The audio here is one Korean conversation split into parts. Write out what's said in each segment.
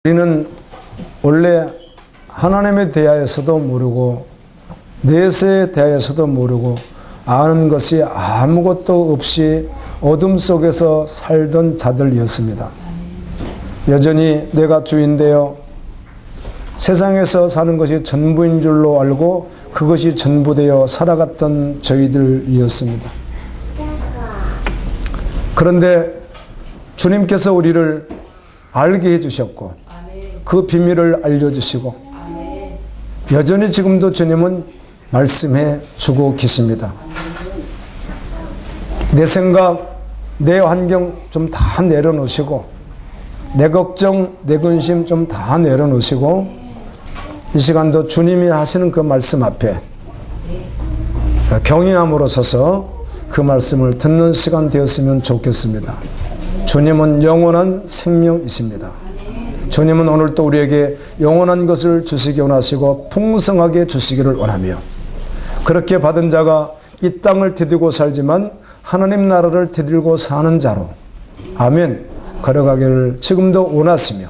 우리는 원래 하나님에 대하여서도 모르고 내세에 대하여서도 모르고 아는 것이 아무것도 없이 어둠 속에서 살던 자들이었습니다. 여전히 내가 주인되어 세상에서 사는 것이 전부인 줄로 알고 그것이 전부되어 살아갔던 저희들이었습니다. 그런데 주님께서 우리를 알게 해주셨고 그 비밀을 알려주시고 여전히 지금도 주님은 말씀해 주고 계십니다. 내 생각, 내 환경 좀 다 내려놓으시고 내 걱정, 내 근심 좀 다 내려놓으시고 이 시간도 주님이 하시는 그 말씀 앞에 경외함으로 서서 그 말씀을 듣는 시간 되었으면 좋겠습니다. 주님은 영원한 생명이십니다. 주님은 오늘 또 우리에게 영원한 것을 주시기 원하시고 풍성하게 주시기를 원하며 그렇게 받은 자가 이 땅을 디디고 살지만 하나님 나라를 디디고 사는 자로 아멘 걸어가기를 지금도 원하시며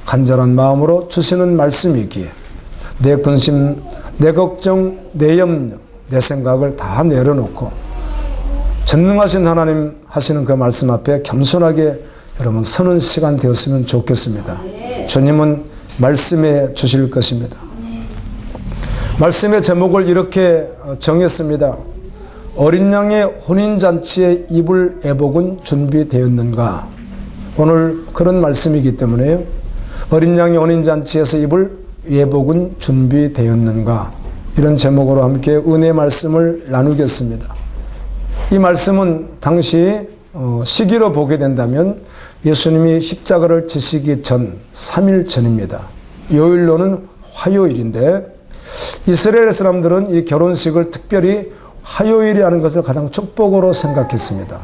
간절한 마음으로 주시는 말씀이기에 내 근심, 내 걱정, 내 염려, 내 생각을 다 내려놓고 전능하신 하나님 하시는 그 말씀 앞에 겸손하게 여러분 서는 시간 되었으면 좋겠습니다. 주님은 말씀해 주실 것입니다. 말씀의 제목을 이렇게 정했습니다. 어린 양의 혼인잔치에 입을 애복은 준비되었는가? 오늘 그런 말씀이기 때문에요. 어린 양의 혼인잔치에서 입을 예복은 준비되었는가? 이런 제목으로 함께 은혜 말씀을 나누겠습니다. 이 말씀은 당시 시기로 보게 된다면 예수님이 십자가를 지시기 전 3일 전입니다. 요일로는 화요일인데 이스라엘 사람들은 이 결혼식을 특별히 화요일이라는 것을 가장 축복으로 생각했습니다.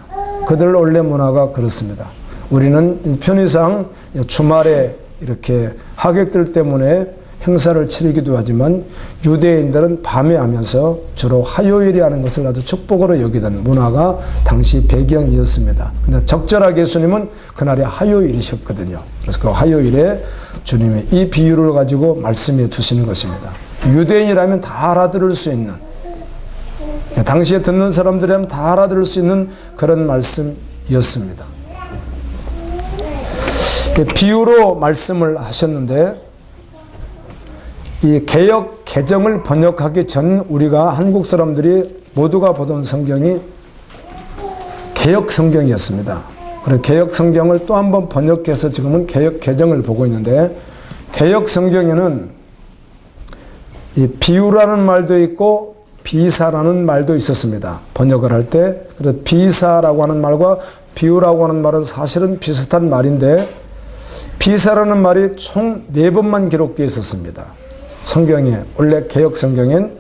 그들 원래 문화가 그렇습니다. 우리는 편의상 주말에 이렇게 하객들 때문에 행사를 치르기도 하지만 유대인들은 밤에 하면서 주로 화요일이라는 것을 아주 축복으로 여기던 문화가 당시 배경이었습니다. 근데 적절하게 예수님은 그날이 화요일이셨거든요. 그래서 그 화요일에 주님이 이 비유를 가지고 말씀해 주시는 것입니다. 유대인이라면 다 알아들을 수 있는, 당시에 듣는 사람들이라면 다 알아들을 수 있는 그런 말씀이었습니다. 비유로 말씀을 하셨는데 이 개역 개정을 번역하기 전 우리가 한국 사람들이 모두가 보던 성경이 개역 성경이었습니다. 그래서 개역 성경을 또 한 번 번역해서 지금은 개역 개정을 보고 있는데 개역 성경에는 이 비유라는 말도 있고 비사라는 말도 있었습니다. 번역을 할 때. 그래서 비사라고 하는 말과 비유라고 하는 말은 사실은 비슷한 말인데 비사라는 말이 총 4번만 기록되어 있었습니다. 성경에 원래 개역 성경엔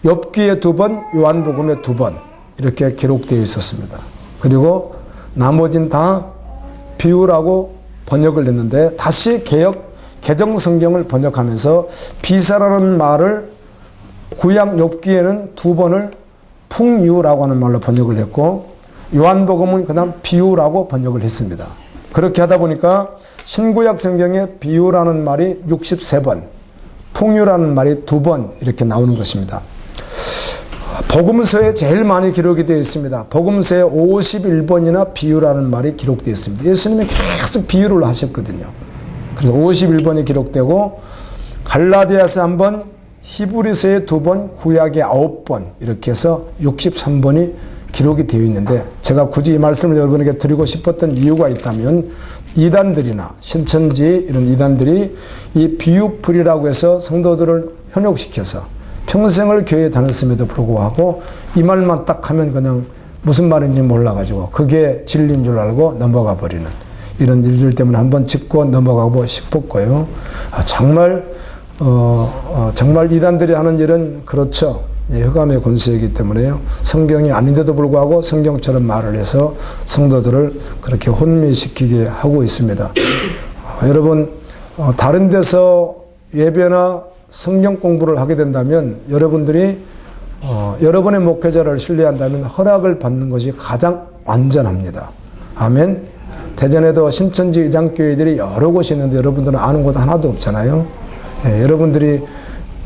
욥기에 2번, 요한복음에 2번 이렇게 기록되어 있었습니다. 그리고 나머지는 다 비유라고 번역을 했는데 다시 개역 개정 성경을 번역하면서 비사라는 말을 구약 욥기에는 2번을 풍유라고 하는 말로 번역을 했고 요한복음은 그다음 비유라고 번역을 했습니다. 그렇게 하다 보니까 신구약 성경에 비유라는 말이 63번, 풍유라는 말이 2번 이렇게 나오는 것입니다. 복음서에 제일 많이 기록이 되어 있습니다. 복음서에 51번이나 비유라는 말이 기록되어 있습니다. 예수님이 계속 비유를 하셨거든요. 그래서 51번이 기록되고 갈라디아서 1번, 히브리서에 2번, 구약에 9번 이렇게 해서 63번이 기록이 되어 있는데 제가 굳이 이 말씀을 여러분에게 드리고 싶었던 이유가 있다면 이단들이나 신천지 이런 이단들이 이 비유풀이라고 해서 성도들을 현혹시켜서 평생을 교회에 다녔음에도 불구하고 이 말만 딱 하면 그냥 무슨 말인지 몰라가지고 그게 진리인 줄 알고 넘어가 버리는 이런 일들 때문에 한번 짚고 넘어가고 싶었고요. 정말 이단들이 하는 일은 그렇죠. 흑암의 권세이기 때문에요. 성경이 아닌데도 불구하고 성경처럼 말을 해서 성도들을 그렇게 혼미시키게 하고 있습니다. 여러분 다른 데서 예배나 성경 공부를 하게 된다면 여러분들이 여러분의 목회자를 신뢰한다면 허락을 받는 것이 가장 안전합니다. 아멘. 대전에도 신천지 의장교회들이 여러 곳이 있는데 여러분들은 아는 곳 하나도 없잖아요. 예, 여러분들이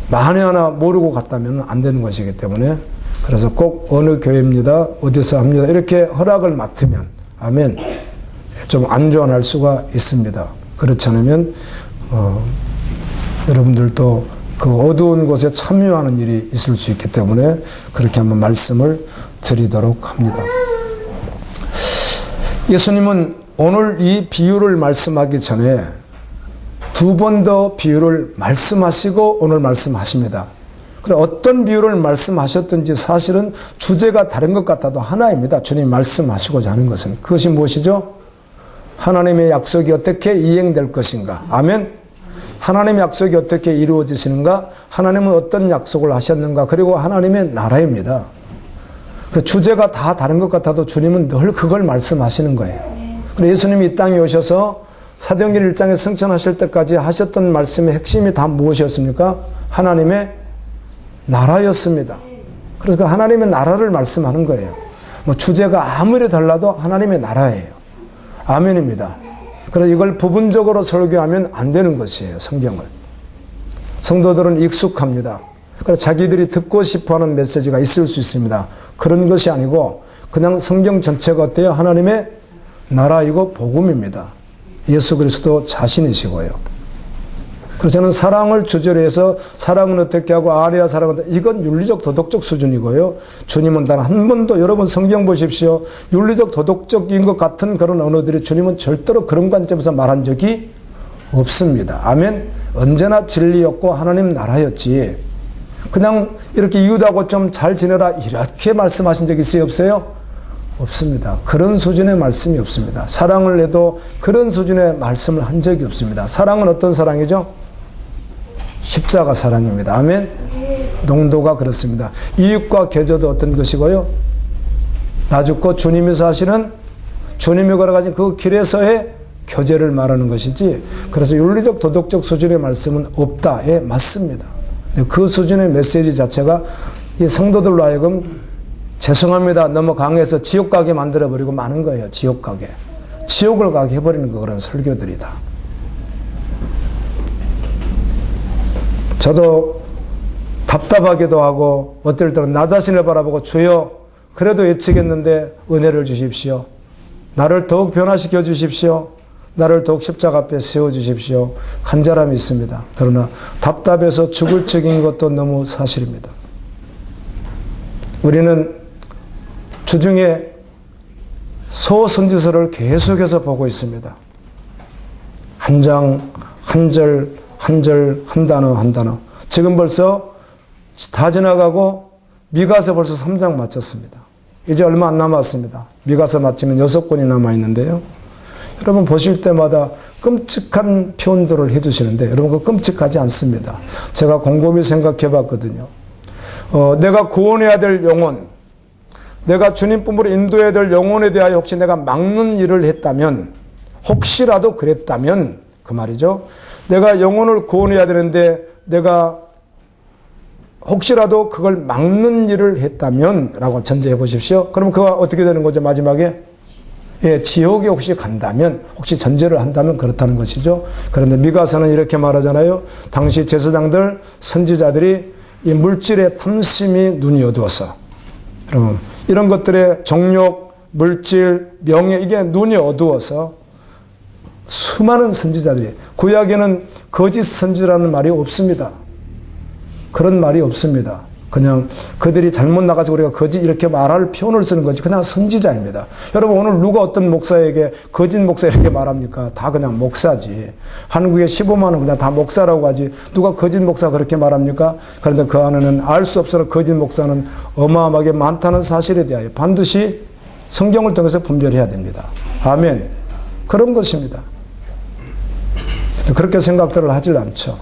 만에 하나 모르고 갔다면 안 되는 것이기 때문에 그래서 꼭 어느 교회입니다. 어디서 합니다. 이렇게 허락을 맡으면 아멘. 좀 안전할 수가 있습니다. 그렇지 않으면 여러분들도 그 어두운 곳에 참여하는 일이 있을 수 있기 때문에 그렇게 한번 말씀을 드리도록 합니다. 예수님은 오늘 이 비유를 말씀하기 전에 두 번 더 비유를 말씀하시고 오늘 말씀하십니다. 그래 어떤 비유를 말씀하셨든지 사실은 주제가 다른 것 같아도 하나입니다. 주님 말씀하시고자 하는 것은 그것이 무엇이죠? 하나님의 약속이 어떻게 이행될 것인가? 아멘. 하나님의 약속이 어떻게 이루어지시는가? 하나님은 어떤 약속을 하셨는가? 그리고 하나님의 나라입니다. 그 주제가 다 다른 것 같아도 주님은 늘 그걸 말씀하시는 거예요. 그래서 예수님이 이 땅에 오셔서 사도행전 1장에 승천하실 때까지 하셨던 말씀의 핵심이 다 무엇이었습니까? 하나님의 나라였습니다. 그래서 그 하나님의 나라를 말씀하는 거예요. 뭐 주제가 아무리 달라도 하나님의 나라예요. 아멘입니다. 그래서 이걸 부분적으로 설교하면 안 되는 것이에요. 성경을. 성도들은 익숙합니다. 그래서 자기들이 듣고 싶어하는 메시지가 있을 수 있습니다. 그런 것이 아니고 그냥 성경 전체가 어때요? 하나님의 나라이고 복음입니다. 예수 그리스도 자신이시고요. 그래서 저는 사랑을 주제로 해서 사랑은 어떻게 하고 아내와 사랑은 이건 윤리적 도덕적 수준이고요. 주님은 단 한 번도 여러분 성경 보십시오. 윤리적 도덕적인 것 같은 그런 언어들이 주님은 절대로 그런 관점에서 말한 적이 없습니다. 아멘. 언제나 진리였고 하나님 나라였지. 그냥 이렇게 이웃하고 좀 잘 지내라 이렇게 말씀하신 적 있어요? 없어요? 없습니다. 그런 수준의 말씀이 없습니다. 사랑을 해도 그런 수준의 말씀을 한 적이 없습니다. 사랑은 어떤 사랑이죠? 십자가 사랑입니다. 아멘. 농도가 그렇습니다. 이웃과 교제도 어떤 것이고요? 나 죽고 주님이 사시는 주님이 걸어가신 그 길에서의 교제를 말하는 것이지 그래서 윤리적 도덕적 수준의 말씀은 없다에 맞습니다. 그 수준의 메시지 자체가 이 성도들로 하여금 죄송합니다. 너무 강해서 지옥 가게 만들어버리고 마는 거예요. 지옥 가게. 지옥을 가게 해버리는 거 그런 설교들이다. 저도 답답하기도 하고 어떨 때는 나 자신을 바라보고 주여 그래도 예측했는데 은혜를 주십시오. 나를 더욱 변화시켜 주십시오. 나를 더욱 십자가 앞에 세워주십시오. 간절함이 있습니다. 그러나 답답해서 죽을 적인 것도 너무 사실입니다. 우리는 주중에 소선지서를 계속해서 보고 있습니다. 한 장, 한 절, 한 절, 한 단어, 한 단어. 지금 벌써 다 지나가고 미가서 벌써 3장 마쳤습니다. 이제 얼마 안 남았습니다. 미가서 마치면 6권이 남아있는데요. 여러분 보실 때마다 끔찍한 표현들을 해두시는데 여러분 그거 끔찍하지 않습니다. 제가 곰곰이 생각해 봤거든요. 내가 구원해야 될 영혼, 내가 주님 품으로 인도해야 될 영혼에 대하여 혹시 내가 막는 일을 했다면, 혹시라도 그랬다면 그 말이죠. 내가 영혼을 구원해야 되는데 내가 혹시라도 그걸 막는 일을 했다면 라고 전제해 보십시오. 그럼 그가 어떻게 되는 거죠? 마지막에 예, 지옥에 혹시 간다면, 혹시 전제를 한다면 그렇다는 것이죠. 그런데 미가서는 이렇게 말하잖아요. 당시 제사장들, 선지자들이 이 물질의 탐심이 눈이 어두워서, 여러분 이런 것들의 정욕, 물질, 명예 이게 눈이 어두워서 수많은 선지자들이, 구약에는 거짓 선지라는 말이 없습니다. 그런 말이 없습니다. 그냥 그들이 잘못 나가서 우리가 거짓 이렇게 말할 표현을 쓰는 거지 그냥 선지자입니다. 여러분 오늘 누가 어떤 목사에게 거짓 목사 이렇게 말합니까? 다 그냥 목사지. 한국에 15만원 그냥 다 목사라고 하지 누가 거짓 목사 그렇게 말합니까? 그런데 그 안에는 알 수 없어서 거짓 목사는 어마어마하게 많다는 사실에 대하여 반드시 성경을 통해서 분별해야 됩니다. 아멘. 그런 것입니다. 그렇게 생각들을 하질 않죠.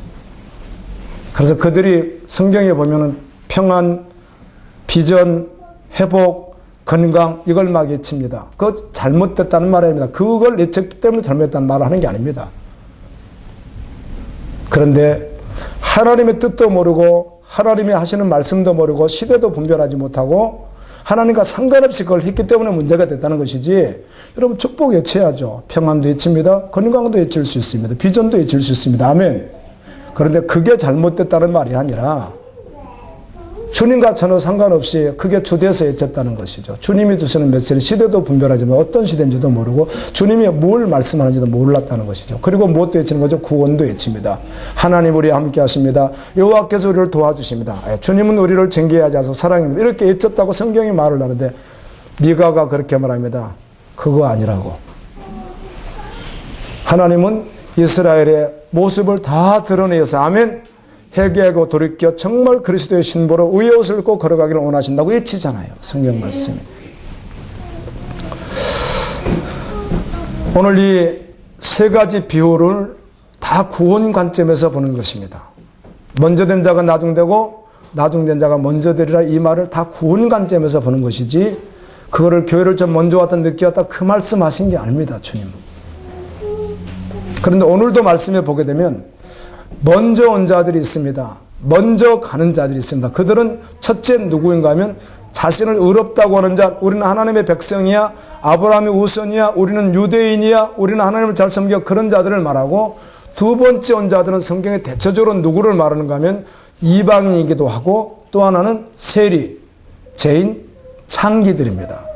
그래서 그들이 성경에 보면은 평안, 비전, 회복, 건강 이걸 막 외칩니다. 그거 잘못됐다는 말 아닙니다. 그걸 예측 때문에 잘못됐다는 말을 하는 게 아닙니다. 그런데 하나님의 뜻도 모르고 하나님이 하시는 말씀도 모르고 시대도 분별하지 못하고 하나님과 상관없이 그걸 했기 때문에 문제가 됐다는 것이지. 여러분 축복 외쳐야죠. 평안도 외칩니다. 건강도 외칠 수 있습니다. 비전도 외칠 수 있습니다. 아멘. 그런데 그게 잘못됐다는 말이 아니라 주님과 전혀 상관없이 그게 주돼서 외쳤다는 것이죠. 주님이 주시는 메시지, 시대도 분별하지만 어떤 시대인지도 모르고 주님이 뭘 말씀하는지도 몰랐다는 것이죠. 그리고 무엇도 외치는 거죠? 구원도 외칩니다. 하나님 우리와 함께 하십니다. 여호와께서 우리를 도와주십니다. 주님은 우리를 징계하지 않으시고 사랑입니다. 이렇게 외쳤다고 성경이 말을 하는데 미가가 그렇게 말합니다. 그거 아니라고. 하나님은 이스라엘의 모습을 다 드러내어서 아멘. 회개하고 돌이켜 정말 그리스도의 신보로 의의 옷을 입고 걸어가기를 원하신다고 외치잖아요. 성경 말씀이. 오늘 이 세 가지 비유를 다 구원 관점에서 보는 것입니다. 먼저 된 자가 나중되고 나중된 자가 먼저 되리라 이 말을 다 구원 관점에서 보는 것이지 그거를 교회를 좀 먼저 왔다 늦게 왔다 그 말씀하신 게 아닙니다. 주님. 그런데 오늘도 말씀해 보게 되면 먼저 온 자들이 있습니다. 먼저 가는 자들이 있습니다. 그들은 첫째 누구인가 하면 자신을 의롭다고 하는 자, 우리는 하나님의 백성이야, 아브라함의 우선이야, 우리는 유대인이야, 우리는 하나님을 잘 섬겨 그런 자들을 말하고 두 번째 온 자들은 성경에 대체적으로 누구를 말하는가 하면 이방인이기도 하고 또 하나는 세리, 죄인, 창기들입니다.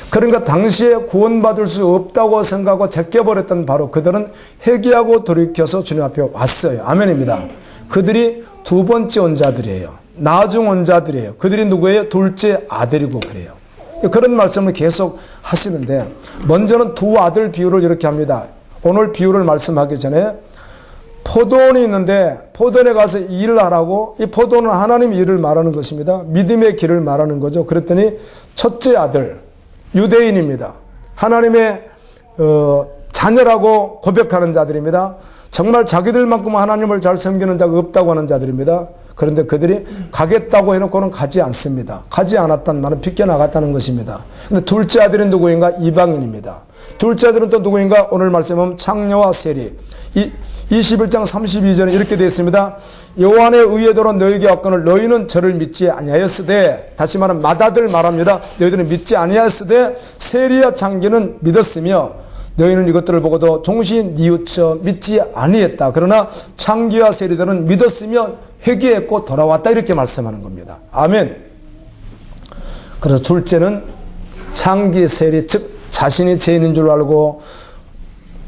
그러니까 당시에 구원받을 수 없다고 생각하고 제껴버렸던 바로 그들은 회개하고 돌이켜서 주님 앞에 왔어요. 아멘입니다. 그들이 두 번째 온 자들이에요. 나중 온 자들이에요. 그들이 누구예요? 둘째 아들이고 그래요. 그런 말씀을 계속 하시는데 먼저는 두 아들 비유를 이렇게 합니다. 오늘 비유를 말씀하기 전에 포도원이 있는데 포도원에 가서 일을 하라고 이 포도원은 하나님 일을 말하는 것입니다. 믿음의 길을 말하는 거죠. 그랬더니 첫째 아들 유대인입니다. 하나님의 자녀라고 고백하는 자들입니다. 정말 자기들만큼 하나님을 잘 섬기는 자가 없다고 하는 자들입니다. 그런데 그들이 가겠다고 해놓고는 가지 않습니다. 가지 않았다는 말은 빗겨나갔다는 것입니다. 근데 둘째 아들은 누구인가? 이방인입니다. 둘째 아들은 또 누구인가? 오늘 말씀은 창녀와 세리. 21장 32절에 이렇게 되어 있습니다. 여호와의 의에도로 너희에게 왔거늘 너희는 저를 믿지 아니하였으되, 다시 말하면 맏아들 말합니다. 너희들은 믿지 아니하였으되 세리와 창기는 믿었으며 너희는 이것들을 보고도 종신 뉘우쳐 믿지 아니했다. 그러나 창기와 세리들은 믿었으며 회개했고 돌아왔다. 이렇게 말씀하는 겁니다. 아멘. 그래서 둘째는 창기, 세리, 즉 자신이 죄인인 줄 알고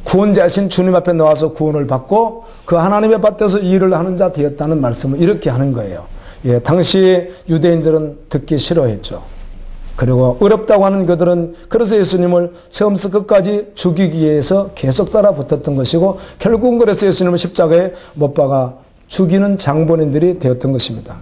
구원자신 주님 앞에 나와서 구원을 받고 그 하나님의 밭에서 일을 하는 자 되었다는 말씀을 이렇게 하는 거예요. 예, 당시 유대인들은 듣기 싫어했죠. 그리고 어렵다고 하는 그들은 그래서 예수님을 처음부터 끝까지 죽이기 위해서 계속 따라 붙었던 것이고 결국은 그래서 예수님을 십자가에 못 박아 죽이는 장본인들이 되었던 것입니다.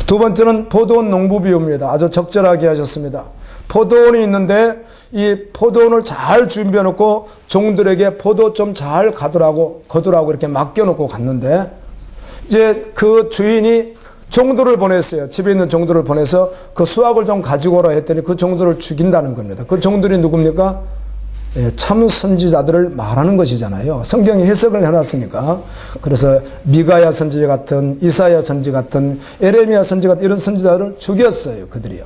두 번째는 포도원 농부 비유입니다. 아주 적절하게 하셨습니다. 포도원이 있는데 이 포도원을 잘 준비해 놓고 종들에게 포도 좀 잘 거두라고 이렇게 맡겨놓고 갔는데 이제 그 주인이 종들을 보냈어요. 집에 있는 종들을 보내서 그 수확을 좀 가지고 오라 했더니 그 종들을 죽인다는 겁니다. 그 종들이 누굽니까? 예, 참 선지자들을 말하는 것이잖아요. 성경이 해석을 해놨으니까. 그래서 미가야 선지 같은, 이사야 선지 같은, 에레미야 선지 같은 이런 선지자들을 죽였어요. 그들이요.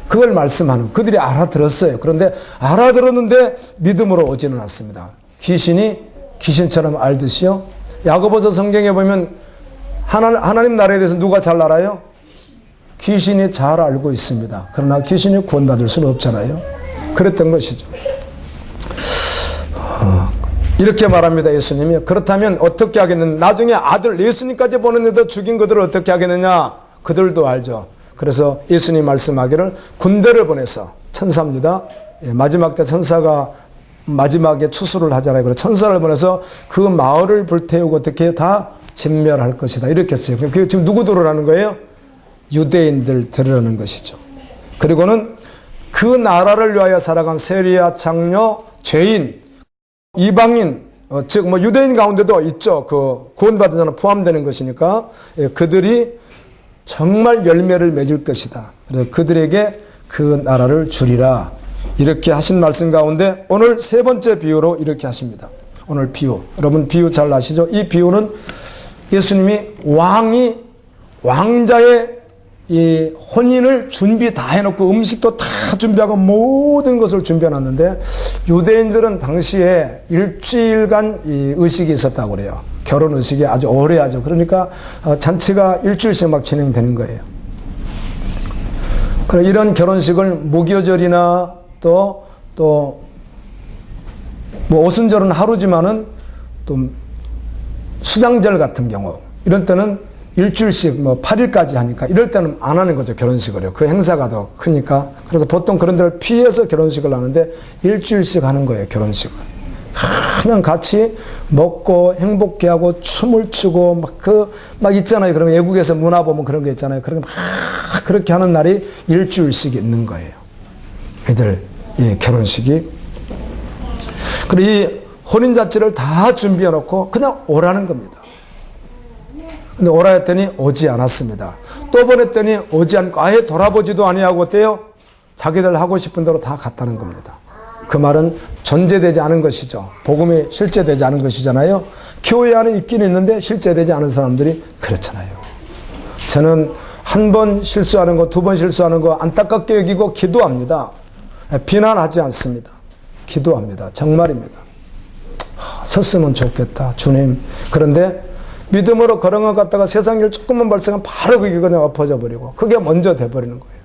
그걸 말씀하는, 그들이 알아들었어요. 그런데 알아들었는데 믿음으로 오지는 않습니다. 귀신이 귀신처럼 알듯이요. 야고보서 성경에 보면 하나님 나라에 대해서 누가 잘 알아요? 귀신이 잘 알고 있습니다. 그러나 귀신이 구원받을 수는 없잖아요. 그랬던 것이죠. 이렇게 말합니다. 예수님이. 그렇다면 어떻게 하겠느냐. 나중에 아들 예수님까지 보냈는데 죽인 그들을 어떻게 하겠느냐. 그들도 알죠. 그래서 예수님 말씀하기를 군대를 보내서, 천사입니다. 마지막 때 천사가 마지막에 추수를 하잖아요. 그래서 천사를 보내서 그 마을을 불태우고 어떻게 다 진멸할 것이다. 이렇게 했어요. 그게 지금 누구 들으라는 거예요? 유대인들 들으라는 것이죠. 그리고는 그 나라를 위하여 살아간 세리야, 창녀, 죄인, 이방인, 즉 뭐 유대인 가운데도 있죠. 그 구원받은 자는 포함되는 것이니까 그들이 정말 열매를 맺을 것이다. 그래서 그들에게 그 나라를 주리라. 이렇게 하신 말씀 가운데 오늘 세 번째 비유로 이렇게 하십니다. 오늘 비유. 여러분 비유 잘 아시죠? 이 비유는 예수님이 왕자의 이 혼인을 준비 다 해놓고 음식도 다 준비하고 모든 것을 준비해놨는데 유대인들은 당시에 일주일간 이 의식이 있었다고 그래요. 결혼 의식이 아주 오래 하죠. 그러니까 잔치가 일주일씩 막 진행되는 거예요. 그래 이런 결혼식을 무교절이나 또 뭐 오순절은 하루지만은 또 수장절 같은 경우 이런 때는 일주일씩 뭐 8일까지 하니까 이럴 때는 안 하는 거죠. 결혼식을요. 그 행사가 더 크니까. 그래서 보통 그런 데를 피해서 결혼식을 하는데 일주일씩 하는 거예요. 결혼식을. 그냥 같이 먹고 행복해하고 춤을 추고 막 있잖아요. 그러면 외국에서 문화 보면 그런 거 있잖아요. 그런 거 막 그렇게 하는 날이 일주일씩 있는 거예요. 애들 이 결혼식이. 그리고 이 혼인잔치를 다 준비해 놓고 그냥 오라는 겁니다. 근데 오라 했더니 오지 않았습니다. 또 보냈더니 오지 않고 아예 돌아보지도 아니하고 어때요? 자기들 하고 싶은 대로 다 갔다는 겁니다. 그 말은 전제되지 않은 것이죠. 복음이 실제되지 않은 것이잖아요. 교회 안에 있긴 있는데 실제되지 않은 사람들이 그렇잖아요. 저는 한 번 실수하는 거, 두 번 실수하는 거 안타깝게 여기고 기도합니다. 비난하지 않습니다. 기도합니다. 정말입니다. 섰으면 좋겠다. 주님. 그런데 믿음으로 걸은 것 같다가 세상 일 조금만 발생하면 바로 그게 그냥 엎어져 버리고 그게 먼저 돼버리는 거예요.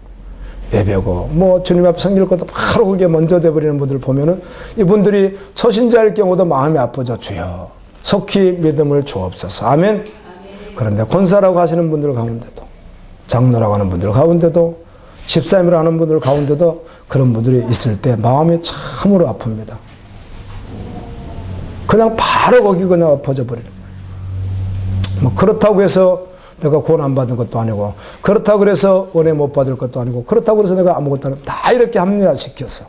예배고 뭐 주님 앞에 섬길 것도 바로 그게 먼저 돼버리는 분들 보면은 이분들이 초신자일 경우도 마음이 아프죠. 주여 속히 믿음을 주옵소서. 아멘. 그런데 권사라고 하시는 분들 가운데도 장로라고 하는 분들 가운데도 집사님이라고 하는 분들 가운데도 그런 분들이 있을 때 마음이 참으로 아픕니다. 그냥 바로 거기 그냥 엎어져 버리는 거예요. 뭐 그렇다고 해서 내가 구원 안 받은 것도 아니고 그렇다고 해서 은혜 못 받을 것도 아니고 그렇다고 해서 내가 아무것도 아니고 다 이렇게 합리화시켜서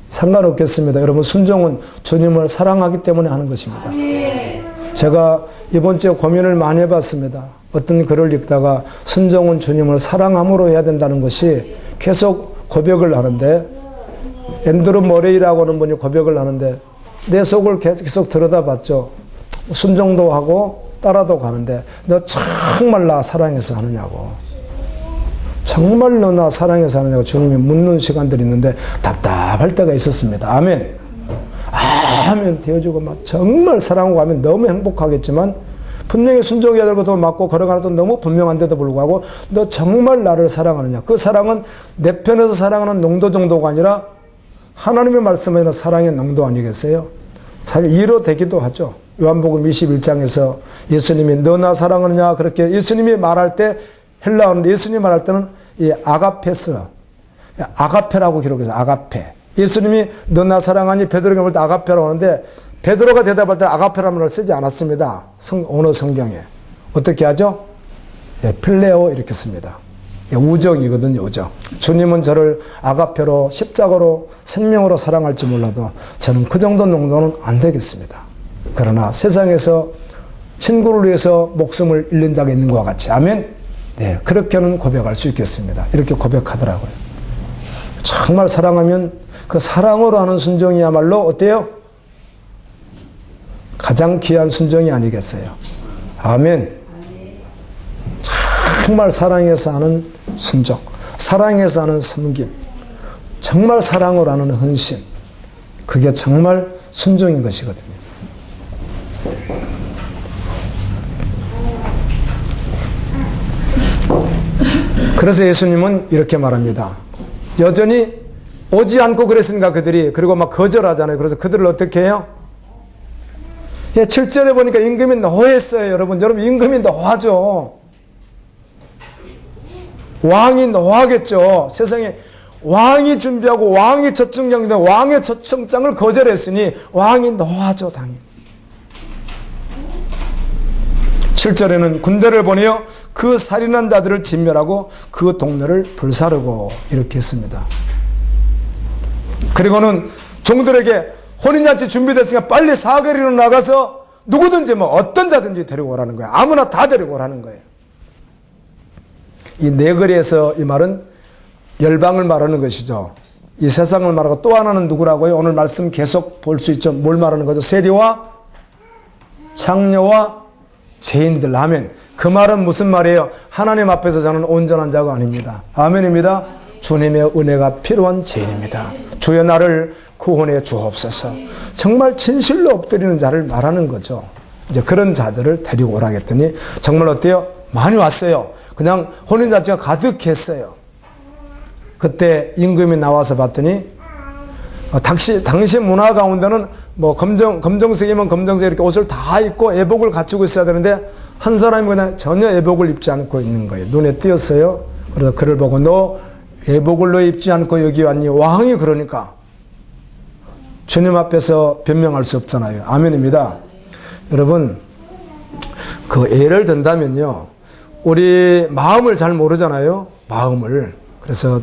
상관없겠습니다. 여러분 순종은 주님을 사랑하기 때문에 하는 것입니다. 제가 이번 주에 고민을 많이 해봤습니다. 어떤 글을 읽다가 순종은 주님을 사랑함으로 해야 된다는 것이 계속 고백을 하는데 앤드루 머레이라고 하는 분이 고백을 하는데 내 속을 계속 들여다봤죠. 순종도 하고 따라도 가는데 너 정말 나 사랑해서 하느냐고. 정말 너 나 사랑해서 하느냐고 주님이 묻는 시간들이 있는데 답답할 때가 있었습니다. 아멘. 아멘 되어주고 막 정말 사랑하고 하면 너무 행복하겠지만 분명히 순종해야 될 것도 맞고 걸어가는 것도 너무 분명한데도 불구하고 너 정말 나를 사랑하느냐. 그 사랑은 내 편에서 사랑하는 농도 정도가 아니라 하나님의 말씀에는 사랑의 농도 아니겠어요? 사실 이로 되기도 하죠. 요한복음 21장에서 예수님이 너 나 사랑하느냐 그렇게 예수님이 말할 때 헬라어는 예수님이 말할 때는 이 아가페스 아가페라고 기록해서 아가페 예수님이 너 나 사랑하니 베드로가 볼 때 아가페라고 하는데 베드로가 대답할 때 아가페라는 말을 쓰지 않았습니다. 언어 성경에 어떻게 하죠? 필레오 이렇게 씁니다. 우정이거든요. 우정. 주님은 저를 아가페로 십자가로 생명으로 사랑할지 몰라도 저는 그 정도 농도는 안 되겠습니다. 그러나 세상에서 친구를 위해서 목숨을 잃는 자가 있는 것과 같이 아멘. 네, 그렇게는 고백할 수 있겠습니다. 이렇게 고백하더라고요. 정말 사랑하면 그 사랑으로 하는 순종이야말로 어때요? 가장 귀한 순종이 아니겠어요? 아멘. 정말 사랑해서 하는 순종, 사랑해서 하는 섬김, 정말 사랑으로 하는 헌신, 그게 정말 순종인 것이거든요. 그래서 예수님은 이렇게 말합니다. 여전히 오지 않고 그랬으니까 그들이 그리고 막 거절하잖아요. 그래서 그들을 어떻게 해요? 7절에 보니까 임금이 노했어요. 여러분 임금이 노하죠. 왕이 노하겠죠. 세상에 왕이 준비하고 왕이 초청장인데 왕의 초청장을 거절했으니 왕이 노하죠. 당연히. 7절에는 군대를 보내어 그 살인한 자들을 진멸하고 그 동네를 불사르고 이렇게 했습니다. 그리고는 종들에게 혼인잔치 준비됐으니까 빨리 사거리로 나가서 누구든지 뭐 어떤 자든지 데리고 오라는 거예요. 아무나 다 데리고 오라는 거예요. 이 네거리에서 이 말은 열방을 말하는 것이죠. 이 세상을 말하고 또 하나는 누구라고요? 오늘 말씀 계속 볼 수 있죠. 뭘 말하는 거죠? 세리와 창녀와 죄인들. 아멘. 그 그 말은 무슨 말이에요? 하나님 앞에서 저는 온전한 자가 아닙니다. 아멘입니다. 주님의 은혜가 필요한 죄인입니다. 주여 나를 구원해 주옵소서. 정말 진실로 엎드리는 자를 말하는 거죠. 이제 그런 자들을 데리고 오라 했더니 정말 어때요? 많이 왔어요. 그냥 혼인잔치가 가득했어요. 그때 임금이 나와서 봤더니 당시 문화 가운데는 뭐 검정색이면 검정색 이렇게 옷을 다 입고 애복을 갖추고 있어야 되는데 한 사람이 그냥 전혀 애복을 입지 않고 있는 거예요. 눈에 띄었어요. 그래서 그를 보고 너 애복을 너 입지 않고 여기 왔니? 왕이 그러니까 주님 앞에서 변명할 수 없잖아요. 아멘입니다. 여러분 그 예를 든다면요. 우리 마음을 잘 모르잖아요. 마음을. 그래서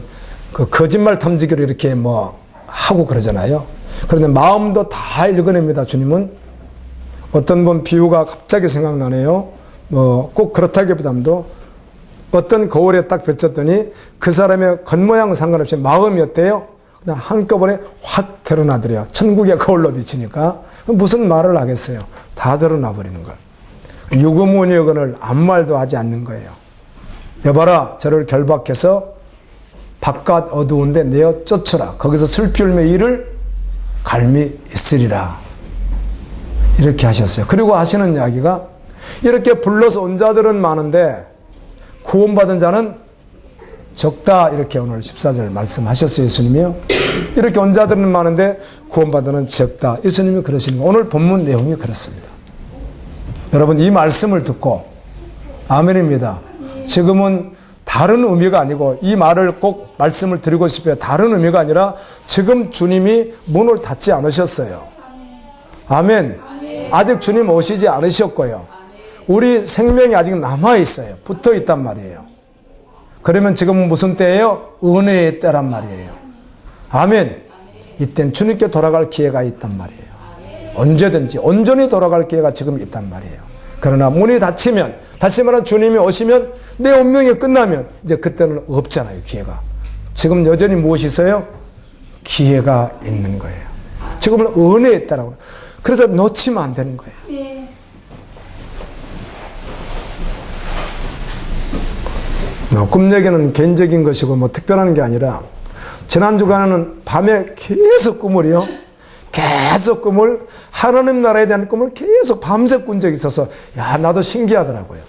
그 거짓말 탐지기로 이렇게 뭐 하고 그러잖아요. 그런데 마음도 다 읽어냅니다. 주님은. 어떤 분 비유가 갑자기 생각나네요. 뭐 꼭 그렇다기보다도 어떤 거울에 딱 비쳤더니 그 사람의 겉모양은 상관없이 마음이 어때요? 그냥 한꺼번에 확 드러나더래요. 천국의 거울로 비치니까. 무슨 말을 하겠어요? 다 드러나 버리는 걸. 유구무늬건을 아무 말도 하지 않는 거예요. 여봐라 저를 결박해서 바깥 어두운데 내어 쫓으라. 거기서 슬피 울며 이를 갈미 있으리라. 이렇게 하셨어요. 그리고 하시는 이야기가 이렇게 불러서 온 자들은 많은데 구원받은 자는 적다. 이렇게 오늘 14절 말씀하셨어요. 예수님이요. 이렇게 온 자들은 많은데 구원받은 자는 적다. 예수님이 그러시는 거예요. 오늘 본문 내용이 그렇습니다. 여러분 이 말씀을 듣고 아멘입니다. 지금은 다른 의미가 아니고 이 말을 꼭 말씀을 드리고 싶어요. 다른 의미가 아니라 지금 주님이 문을 닫지 않으셨어요. 아멘. 아직 주님 오시지 않으셨고요. 우리 생명이 아직 남아있어요. 붙어있단 말이에요. 그러면 지금은 무슨 때예요? 은혜의 때란 말이에요. 아멘. 이땐 주님께 돌아갈 기회가 있단 말이에요. 언제든지 온전히 돌아갈 기회가 지금 있단 말이에요. 그러나 문이 닫히면, 다시 말하면 주님이 오시면 내 운명이 끝나면 이제 그때는 없잖아요. 기회가. 지금 여전히 무엇이 있어요? 기회가 있는 거예요. 지금은 은혜에 따라고. 그래서 놓치면 안 되는 거예요. 꿈 얘기는 개인적인 것이고 뭐 특별한 게 아니라 지난 주간에는 밤에 계속 꿈을요. 계속 꿈을 하나님 나라에 대한 꿈을 계속 밤새 꾼 적이 있어서 야 나도 신기하더라고요.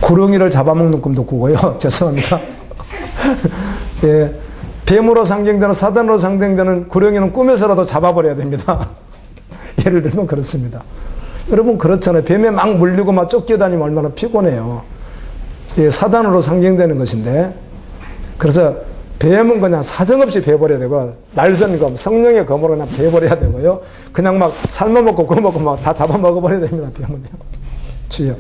구렁이를 잡아먹는 꿈도 꾸고요. 죄송합니다. 예, 뱀으로 상징되는 사단으로 상징되는 구렁이는 꿈에서라도 잡아버려야 됩니다. 예를 들면 그렇습니다. 여러분 그렇잖아요. 뱀에 막 물리고 막 쫓겨다니면 얼마나 피곤해요. 예, 사단으로 상징되는 것인데 그래서 뱀은 그냥 사정없이 베버려야 되고 날선검 성령의 검으로 그냥 베버려야 되고요. 그냥 막 삶아먹고 구워먹고 막 다 잡아먹어버려야 됩니다. 뱀은요. 주여.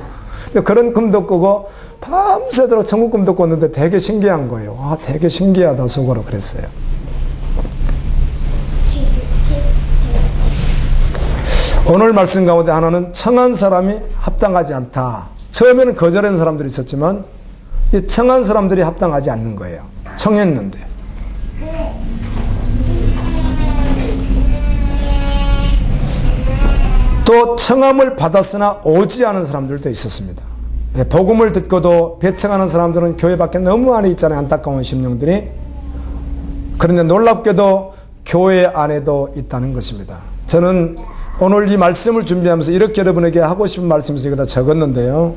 그런 꿈도 꾸고 밤새도록 천국 꿈도 꿨는데 되게 신기한 거예요. 아 되게 신기하다 속으로 그랬어요. 오늘 말씀 가운데 하나는 청한 사람이 합당하지 않다. 처음에는 거절하는 사람들이 있었지만 이 청한 사람들이 합당하지 않는 거예요. 청했는데. 또 청함을 받았으나 오지 않은 사람들도 있었습니다. 복음을 듣고도 배청하는 사람들은 교회 밖에 너무 많이 있잖아요. 안타까운 심령들이. 그런데 놀랍게도 교회 안에도 있다는 것입니다. 저는 오늘 이 말씀을 준비하면서 이렇게 여러분에게 하고 싶은 말씀을 여기다 적었는데요.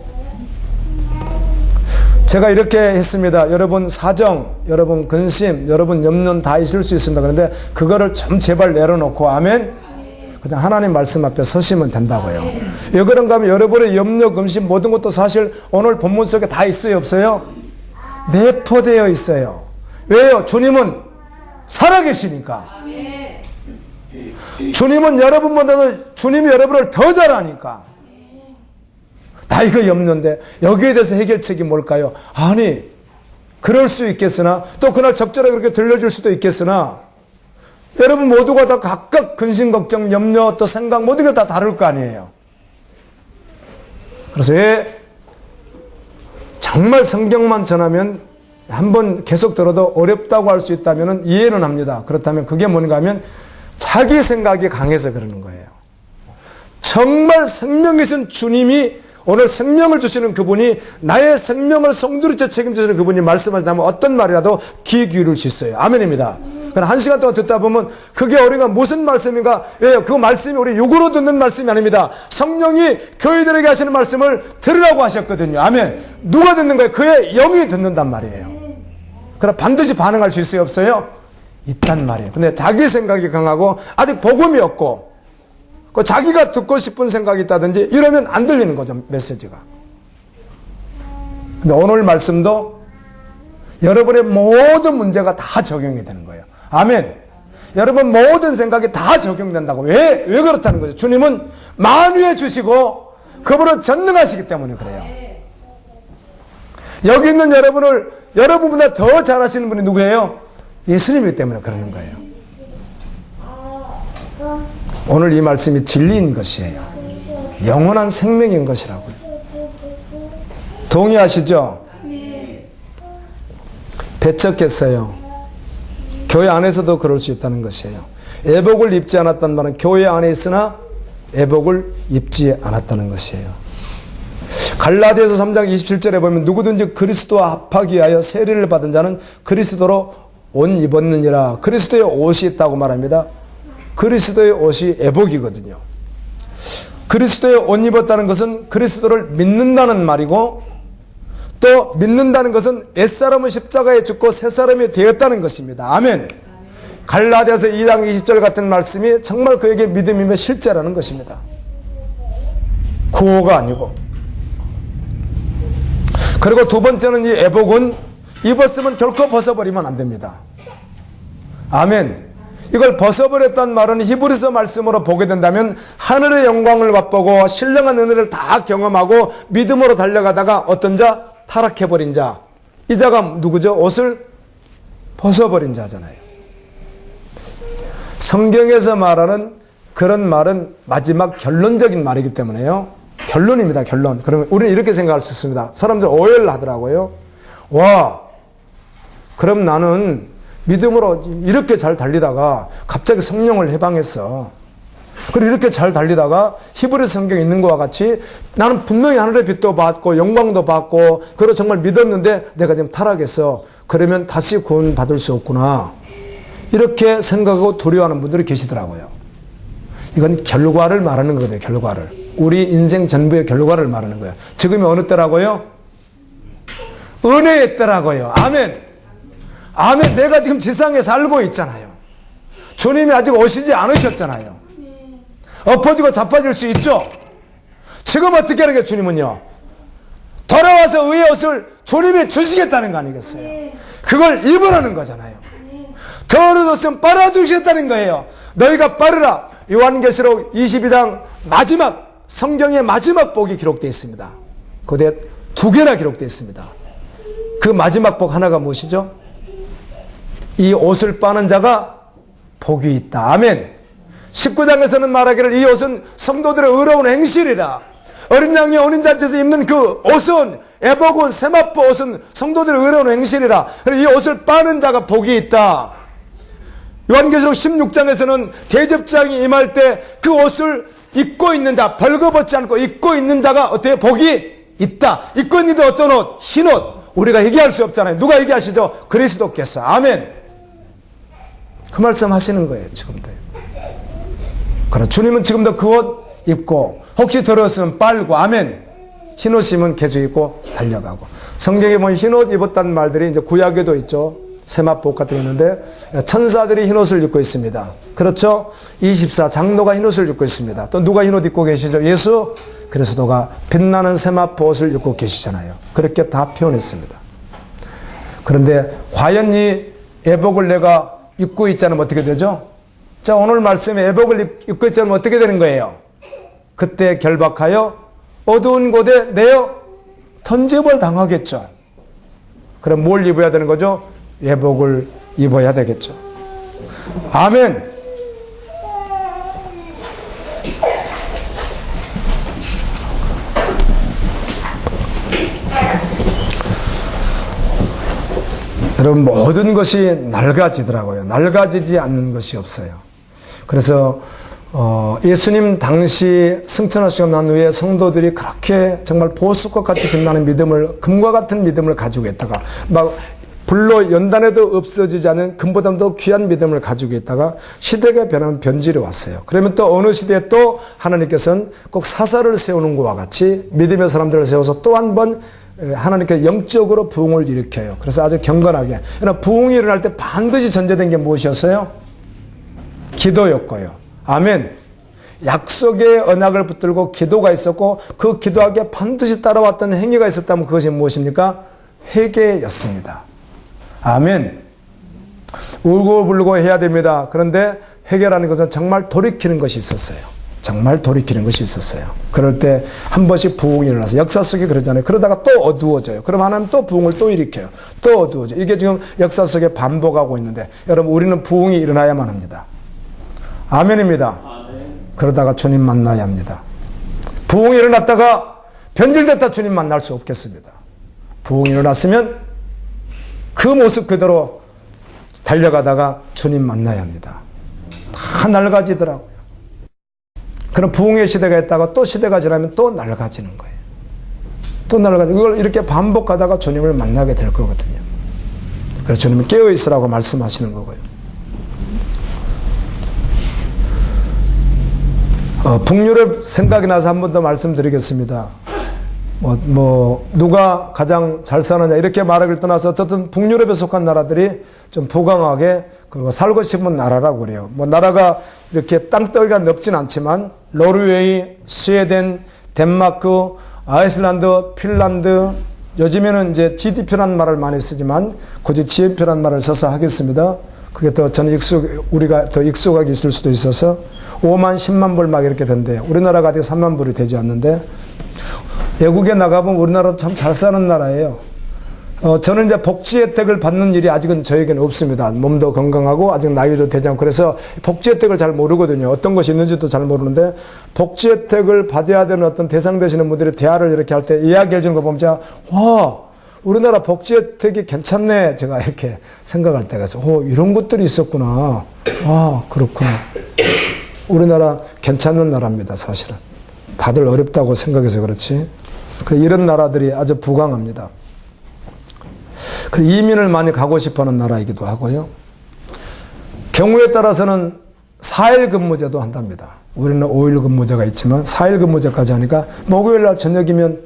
제가 이렇게 했습니다. 여러분 사정, 여러분 근심, 여러분 염려는 다 있을 수 있습니다. 그런데 그거를 좀 제발 내려놓고 아멘? 그냥 하나님 말씀 앞에 서시면 된다고요. 왜 그런가 하면 여러분의 염려, 근심 모든 것도 사실 오늘 본문 속에 다 있어요? 없어요? 내포되어 있어요. 왜요? 주님은 살아계시니까. 주님은 여러분보다도 주님이 여러분을 더 잘 아니까. 나 이거 염려인데 여기에 대해서 해결책이 뭘까요? 아니 그럴 수 있겠으나 또 그날 적절하게 그렇게 들려줄 수도 있겠으나 여러분 모두가 다 각각 근심, 걱정, 염려, 또 생각 모든 게 다 다를 거 아니에요. 그래서 왜 정말 성경만 전하면 한번 계속 들어도 어렵다고 할 수 있다면 이해는 합니다. 그렇다면 그게 뭔가 하면 자기 생각이 강해서 그러는 거예요. 정말 생명이신 주님이 오늘 생명을 주시는 그분이 나의 생명을 송두리째 책임지시는 그분이 말씀하신다면 어떤 말이라도 귀 기울일 수 있어요. 아멘입니다. 그러나 한 시간 동안 듣다 보면 그게 우리가 무슨 말씀인가? 왜요? 그 말씀이 우리 욕으로 듣는 말씀이 아닙니다. 성령이 교회들에게 하시는 말씀을 들으라고 하셨거든요. 아멘. 누가 듣는 거예요? 그의 영이 듣는단 말이에요. 그럼 반드시 반응할 수 있어요? 없어요? 있단 말이에요. 근데 자기 생각이 강하고 아직 복음이 없고 자기가 듣고 싶은 생각이 있다든지 이러면 안 들리는 거죠, 메시지가. 근데 오늘 말씀도 여러분의 모든 문제가 다 적용이 되는 거예요. 아멘. 여러분 모든 생각이 다 적용된다고. 왜 그렇다는 거죠? 주님은 만유해 주시고 그분은 전능하시기 때문에 그래요. 여기 있는 여러분보다 더 잘하시는 분이 누구예요? 예수님이기 때문에 그러는 거예요. 오늘 이 말씀이 진리인 것이에요. 영원한 생명인 것이라고요. 동의하시죠? 배척했어요. 교회 안에서도 그럴 수 있다는 것이에요. 애복을 입지 않았단 말은 교회 안에 있으나 애복을 입지 않았다는 것이에요. 갈라디아서 3장 27절에 보면 누구든지 그리스도와 합하기 위하여 세례를 받은 자는 그리스도로 옷 입었느니라. 그리스도의 옷이 있다고 말합니다. 그리스도의 옷이 애복이거든요. 그리스도의 옷 입었다는 것은 그리스도를 믿는다는 말이고 또 믿는다는 것은 옛사람은 십자가에 죽고 새사람이 되었다는 것입니다. 아멘. 갈라디아서 2장 20절 같은 말씀이 정말 그에게 믿음이며 실제라는 것입니다. 구호가 아니고. 그리고 두 번째는 이 애복은 입었으면 결코 벗어버리면 안 됩니다. 아멘. 이걸 벗어버렸단 말은 히브리서 말씀으로 보게 된다면 하늘의 영광을 맛보고 신령한 은혜를 다 경험하고 믿음으로 달려가다가 어떤 자? 타락해버린 자. 이 자가 누구죠? 옷을 벗어버린 자잖아요. 성경에서 말하는 그런 말은 마지막 결론적인 말이기 때문에요. 결론입니다. 결론. 그러면 우리는 이렇게 생각할 수 있습니다. 사람들 오해를 하더라고요. 와, 그럼 나는 믿음으로 이렇게 잘 달리다가 갑자기 성령을 해방했어. 그리고 이렇게 잘 달리다가 히브리 성경에 있는 것과 같이 나는 분명히 하늘의 빛도 받고 영광도 받고 그리고 정말 믿었는데 내가 지금 타락했어. 그러면 다시 구원 받을 수 없구나. 이렇게 생각하고 두려워하는 분들이 계시더라고요. 이건 결과를 말하는 거거든요. 결과를. 우리 인생 전부의 결과를 말하는 거예요. 지금이 어느 때라고요? 은혜의 때라고요. 아멘. 아멘. 내가 지금 지상에 살고 있잖아요. 주님이 아직 오시지 않으셨잖아요. 엎어지고 자빠질 수 있죠. 지금 어떻게 하는 게 주님은요? 돌아와서 의의 옷을 주님이 주시겠다는 거 아니겠어요? 그걸 입으라는 거잖아요. 더러운 옷은 빨아주시겠다는 거예요. 너희가 빨으라. 요한계시록 22장 마지막 성경의 마지막 복이 기록되어 있습니다. 그때 두 개나 기록되어 있습니다. 그 마지막 복 하나가 무엇이죠? 이 옷을 빠는 자가 복이 있다. 아멘. 19장에서는 말하기를 이 옷은 성도들의 의로운 행실이라. 어린 양이 어린 잔치에서 입는 그 옷은 애복은 세마포 옷은 성도들의 의로운 행실이라. 이 옷을 빠는 자가 복이 있다. 요한계시록 16장에서는 대접장이 임할 때 그 옷을 입고 있는 자, 벌거벗지 않고 입고 있는 자가 어때요? 복이 있다. 입고 있는데 어떤 옷? 흰 옷. 우리가 얘기할 수 없잖아요. 누가 얘기하시죠? 그리스도께서. 아멘. 그 말씀 하시는 거예요. 지금도. 그럼 주님은 지금도 그 옷 입고 혹시 들었으면 빨고 아멘. 흰 옷이면 계속 입고 달려가고. 성경에 보면 흰 옷 입었다는 말들이 이제 구약에도 있죠. 세마포 같은 게 있는데 천사들이 흰 옷을 입고 있습니다. 그렇죠? 24 장로가 흰 옷을 입고 있습니다. 또 누가 흰 옷 입고 계시죠? 예수 그리스도가 빛나는 세마포 옷을 입고 계시잖아요. 그렇게 다 표현했습니다. 그런데 과연 이 애복을 내가 입고 있지 않으면 어떻게 되죠? 자, 오늘 말씀에 애복을 입고 있지 않으면 어떻게 되는 거예요? 그때 결박하여 어두운 곳에 내어 던짐을 당하겠죠. 그럼 뭘 입어야 되는 거죠? 애복을 입어야 되겠죠. 아멘. 여러분 모든 것이 낡아지더라고요. 낡아지지 않는 것이 없어요. 그래서 예수님 당시 승천하시고 난 후에 성도들이 그렇게 정말 보석과 같이 빛나는 믿음을, 금과 같은 믿음을 가지고 있다가 막 불로 연단해도 없어지지 않은 금보다도 귀한 믿음을 가지고 있다가 시대가 변하면 변질이 왔어요. 그러면 또 어느 시대에 또 하나님께서는 꼭 사사를 세우는 것과 같이 믿음의 사람들을 세워서 또 한 번 하나님께 영적으로 부흥을 일으켜요. 그래서 아주 경건하게. 그러나 부흥이 일어날 때 반드시 전제된 게 무엇이었어요? 기도였고요. 아멘. 약속의 언약을 붙들고 기도가 있었고 그 기도하기에 반드시 따라왔던 행위가 있었다면 그것이 무엇입니까? 회개였습니다. 아멘. 울고 불고 해야 됩니다. 그런데 회개라는 것은 정말 돌이키는 것이 있었어요. 정말 돌이키는 것이 있었어요. 그럴 때 한 번씩 부흥이 일어나서 역사 속에 그러잖아요. 그러다가 또 어두워져요. 그럼 하나님 또 부흥을 또 일으켜요. 또 어두워져요. 이게 지금 역사 속에 반복하고 있는데 여러분 우리는 부흥이 일어나야만 합니다. 아멘입니다. 그러다가 주님 만나야 합니다. 부흥이 일어났다가 변질됐다 주님 만날 수 없겠습니다. 부흥이 일어났으면 그 모습 그대로 달려가다가 주님 만나야 합니다. 다 낡아지더라고요. 그럼 부흥의 시대가 있다가 또 시대가 지나면 또 낡아지는 거예요. 또 낡아지고 이걸 이렇게 반복하다가 주님을 만나게 될 거거든요. 그래서 주님은 깨어있으라고 말씀하시는 거고요. 북유럽 생각이 나서 한 번 더 말씀드리겠습니다. 누가 가장 잘 사느냐 이렇게 말하기를 떠나서 어쨌든 북유럽에 속한 나라들이 좀 부강하게 그리고 살고 싶은 나라라고 그래요. 나라가 이렇게 땅덩이가 넓진 않지만 노르웨이, 스웨덴, 덴마크, 아이슬란드, 핀란드, 요즘에는 이제 GDP라는 말을 많이 쓰지만 굳이 GNP라는 말을 써서 하겠습니다. 그게 더 저는 우리가 더 익숙하게 있을 수도 있어서 5만, 10만 불 막 이렇게 된대요. 우리나라가 아직 3만 불이 되지 않는데 외국에 나가보면 우리나라도 참 잘 사는 나라예요. 저는 이제 복지 혜택을 받는 일이 아직은 저에게는 없습니다. 몸도 건강하고 아직 나이도 되지 않고 그래서 복지 혜택을 잘 모르거든요. 어떤 것이 있는지도 잘 모르는데 복지 혜택을 받아야 되는 어떤 대상 되시는 분들이 대화를 이렇게 할 때 이야기해 주는 거 보면 제가 와 우리나라 복지 혜택이 괜찮네 제가 이렇게 생각할 때가 있어요. 이런 것들이 있었구나. 그렇구나. 우리나라 괜찮은 나라입니다. 사실은. 다들 어렵다고 생각해서 그렇지. 이런 나라들이 아주 부강합니다. 이민을 많이 가고 싶어하는 나라이기도 하고요. 경우에 따라서는 4일 근무제도 한답니다. 우리는 5일 근무제가 있지만 4일 근무제까지 하니까 목요일 날 저녁이면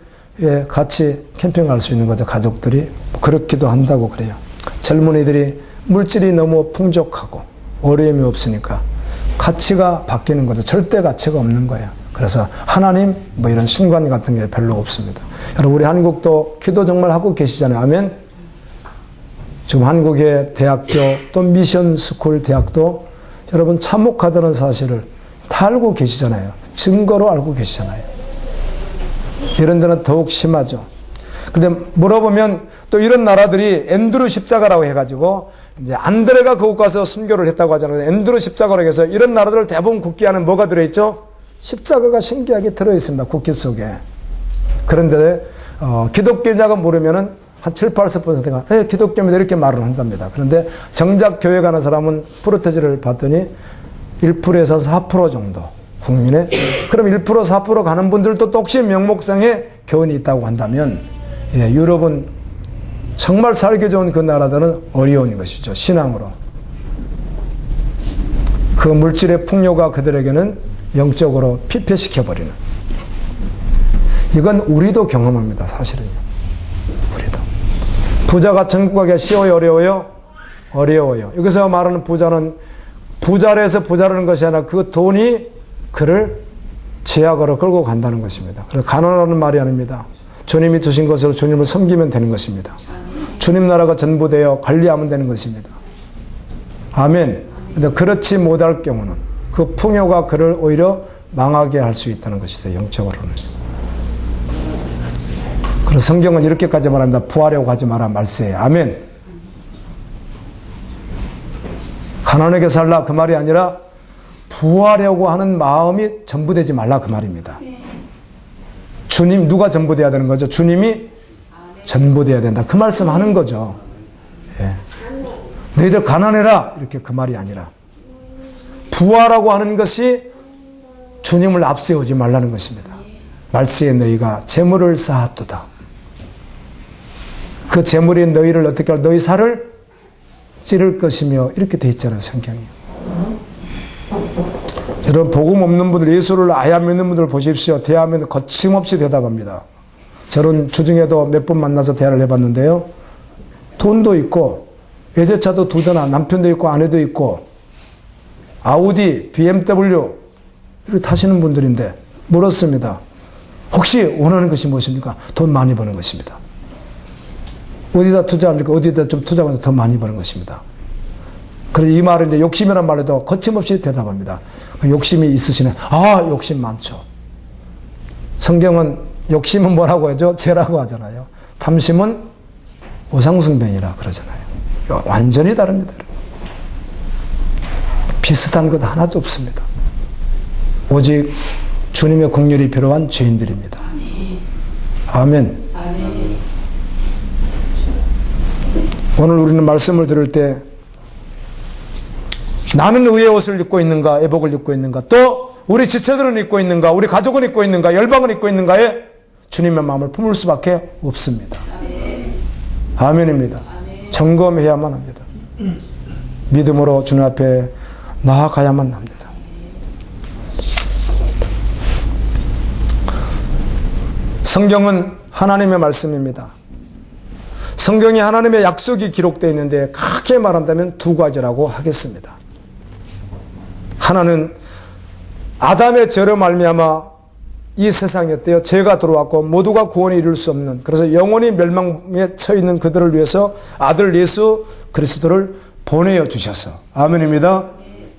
같이 캠핑할 수 있는 거죠. 가족들이. 그렇기도 한다고 그래요. 젊은이들이 물질이 너무 풍족하고 어려움이 없으니까 가치가 바뀌는 거죠. 절대 가치가 없는 거예요. 그래서 하나님 이런 신관 같은 게 별로 없습니다. 여러분 우리 한국도 기도 정말 하고 계시잖아요. 아멘. 지금 한국의 대학교 또 미션 스쿨 대학도 여러분 참혹하다는 사실을 다 알고 계시잖아요. 증거로 알고 계시잖아요. 이런 데는 더욱 심하죠. 근데 물어보면 또 이런 나라들이 앤드루 십자가라고 해가지고 이제 안드레가 그곳 가서 순교를 했다고 하잖아요. 앤드루 십자가라고 해서 이런 나라들 대부분 국기에는 뭐가 들어있죠? 십자가가 신기하게 들어있습니다. 국기 속에. 그런데 기독교냐고 물으면은 한 7, 80%가 기독교입니다 이렇게 말을 한답니다. 그런데 정작 교회 가는 사람은 프로테지를 봤더니 1%에서 4% 정도 국민의. 그럼 1%, 4% 가는 분들도 또 혹시 명목상에 교훈이 있다고 한다면 유럽은 정말 살기 좋은 그 나라들은 어려운 것이죠. 신앙으로. 그 물질의 풍요가 그들에게는 영적으로 피폐시켜버리는. 이건 우리도 경험합니다. 사실은요. 우리도. 부자가 천국 가기가 쉬워요? 어려워요? 어려워요. 여기서 말하는 부자는 부자를 해서 부자라는 것이 아니라 그 돈이 그를 제약으로 끌고 간다는 것입니다. 그래서 가난하는 말이 아닙니다. 주님이 주신 것으로 주님을 섬기면 되는 것입니다. 주님 나라가 전부되어 관리하면 되는 것입니다. 아멘. 근데 그렇지 못할 경우는 그 풍요가 그를 오히려 망하게 할 수 있다는 것이죠. 영적으로는. 그래서 성경은 이렇게까지 말합니다. 부하려고 하지 마라 말세에. 아멘. 가난하게 살라 그 말이 아니라 부하려고 하는 마음이 전부되지 말라 그 말입니다. 주님 누가 전부돼야 되는 거죠? 주님이 전부돼야 된다. 그 말씀하는 거죠. 예. 너희들 가난해라 이렇게 그 말이 아니라 부하라고 하는 것이 주님을 앞세우지 말라는 것입니다. 말세에 너희가 재물을 쌓았도다. 그 재물이 너희를 어떻게 할, 너희 살을 찌를 것이며, 이렇게 돼 있잖아요, 성경이. 여러분, 복음 없는 분들, 예수를 아예 안 믿는 분들 보십시오. 대하면 거침없이 대답합니다. 저는 주중에도 몇 번 만나서 대화를 해봤는데요. 돈도 있고, 외제차도 2대나, 남편도 있고, 아내도 있고, 아우디, BMW, 이렇게 타시는 분들인데, 물었습니다. 혹시 원하는 것이 무엇입니까? 돈 많이 버는 것입니다. 어디다 투자합니까? 어디다 좀 투자하면 더 많이 버는 것입니다. 그래서 이 말은 이제 욕심이란 말에도 거침없이 대답합니다. 욕심이 있으시네. 아, 욕심 많죠. 성경은 욕심은 뭐라고 하죠? 죄라고 하잖아요. 탐심은 우상숭배니라 그러잖아요. 완전히 다릅니다. 비슷한 것 하나도 없습니다. 오직 주님의 긍휼이 필요한 죄인들입니다. 아멘. 오늘 우리는 말씀을 들을 때 나는 의의 옷을 입고 있는가, 애복을 입고 있는가, 또 우리 지체들은 입고 있는가, 우리 가족은 입고 있는가, 열방은 입고 있는가에 주님의 마음을 품을 수밖에 없습니다. 아멘입니다. 점검해야만 합니다. 믿음으로 주님 앞에 나아가야만 합니다. 성경은 하나님의 말씀입니다. 성경에 하나님의 약속이 기록되어 있는데 크게 말한다면 2가지라고 하겠습니다. 하나는 아담의 죄로 말미암아 이 세상에 어때요? 죄가 들어왔고 모두가 구원에 이룰 수 없는, 그래서 영원히 멸망에 처해 있는 그들을 위해서 아들 예수 그리스도를 보내어 주셔서, 아멘입니다.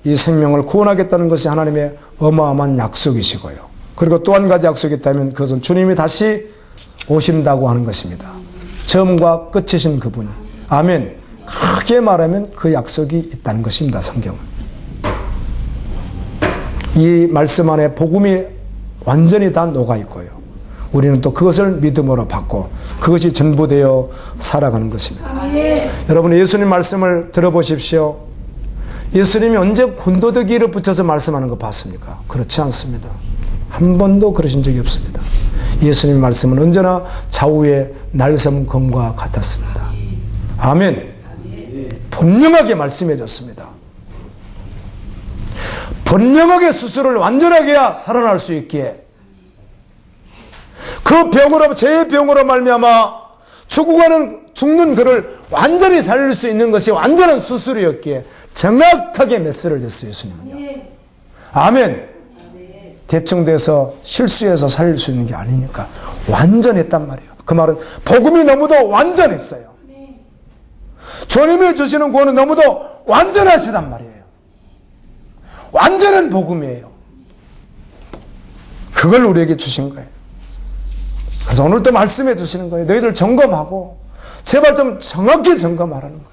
이 생명을 구원하겠다는 것이 하나님의 어마어마한 약속이시고요. 그리고 또 한 가지 약속이 있다면 그것은 주님이 다시 오신다고 하는 것입니다. 처음과 끝이신 그분이. 아멘. 크게 말하면 그 약속이 있다는 것입니다. 성경은. 이 말씀 안에 복음이 완전히 다 녹아 있고요. 우리는 또 그것을 믿음으로 받고 그것이 전부되어 살아가는 것입니다. 여러분, 예수님 말씀을 들어보십시오. 예수님이 언제 군더더기를 붙여서 말씀하는 거 봤습니까? 그렇지 않습니다. 한 번도 그러신 적이 없습니다. 예수님 말씀은 언제나 좌우의 날섬검과 같았습니다. 아멘. 분명하게 말씀해 줬습니다. 분명하게 수술을 완전하게 해야 살아날 수 있기에, 그 병으로, 제 병으로 말미암아 죽는 그를 완전히 살릴 수 있는 것이 완전한 수술이었기에 정확하게 메시지를 냈어요. 예수님은요. 아멘. 대충 돼서 실수해서 살릴 수 있는 게 아니니까 완전했단 말이에요. 그 말은 복음이 너무도 완전했어요. 주님이 주시는 구원은 너무도 완전하시단 말이에요. 완전한 복음이에요. 그걸 우리에게 주신 거예요. 그래서 오늘 또 말씀해 주시는 거예요. 너희들 점검하고 제발 좀 정확히 점검하라는 거예요.